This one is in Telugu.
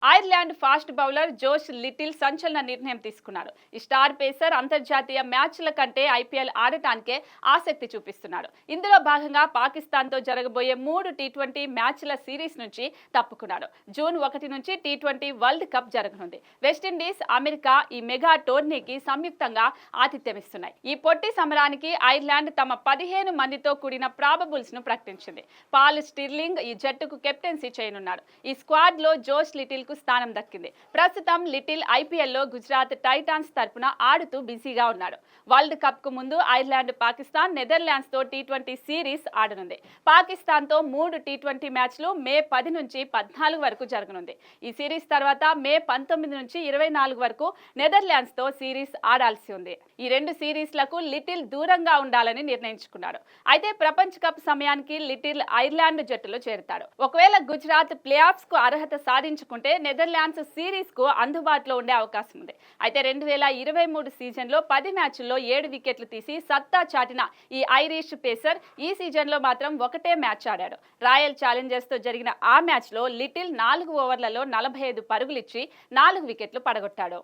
ఐర్లాండ్ ఫాస్ట్ బౌలర్ జోష్ లిటిల్ సంచలన నిర్ణయం తీసుకున్నాడు. ఈ స్టార్ పేసర్ అంతర్జాతీయ మ్యాచ్ల కంటే ఐపీఎల్ ఆడటానికే ఆసక్తి చూపిస్తున్నాడు. ఇందులో భాగంగా పాకిస్తాన్తో జరగబోయే 3 టీ20 మ్యాచ్ల సిరీస్ నుంచి తప్పుకున్నాడు. జూన్ 1 నుంచి టీ20 వరల్డ్ కప్ జరగనుంది. వెస్టిండీస్, అమెరికా ఈ మెగా టోర్నీకి సంయుక్తంగా ఆతిథ్యమిస్తున్నాయి. ఈ పొట్టి సమరానికి ఐర్లాండ్ తమ 15 మందితో కూడిన ప్రాబబుల్స్ ను ప్రకటించింది. పాల్ స్టిర్లింగ్ ఈ జట్టుకు కెప్టెన్సీ చేయనున్నాడు. ఈ స్క్వాడ్ లో జోష్ లిటిల్ స్థానం దక్కింది. ప్రస్తుతం లిటిల్ ఐపీఎల్లో గుజరాత్ టైటాన్స్ తరపున ఆడుతూ బిజీగా ఉన్నాడు. వరల్డ్ కప్ కు ముందు ఐర్లాండ్ పాకిస్తాన్, నెదర్లాండ్స్ తో టీ20 సిరీస్ ఆడనుంది. పాకిస్తాన్ తో 3 టీ20 మ్యాచ్లు మే 10 నుంచి 14 వరకు జరగనుంది. ఈ సిరీస్ తర్వాత మే 19 నుంచి 24 వరకు నెదర్లాండ్స్ తో సిరీస్ ఆడాల్సి ఉంది. ఈ 2 సిరీస్లకు లిటిల్ దూరంగా ఉండాలని నిర్ణయించుకున్నాడు. అయితే ప్రపంచ కప్ సమయానికి లిటిల్ ఐర్లాండ్ జట్టులో చేరుతాడు. ఒకవేళ గుజరాత్ ప్లే ఆఫ్స్ కు అర్హత సాధించుకుంటే నెదర్లాండ్స్ సిరీస్ కు అందుబాటులో ఉండే అవకాశం ఉంది. అయితే 2023 సీజన్ లో 10 మ్యాచ్ల్లో 7 వికెట్లు తీసి సత్తా చాటిన ఈ ఐరిష్ పేసర్ ఈ సీజన్ లో మాత్రం ఒకటే మ్యాచ్ ఆడాడు. రాయల్ ఛాలెంజర్స్ తో జరిగిన ఆ మ్యాచ్ లో లిటిల్ 4 ఓవర్లలో 45 పరుగులిచ్చి 4 వికెట్లు పడగొట్టాడు.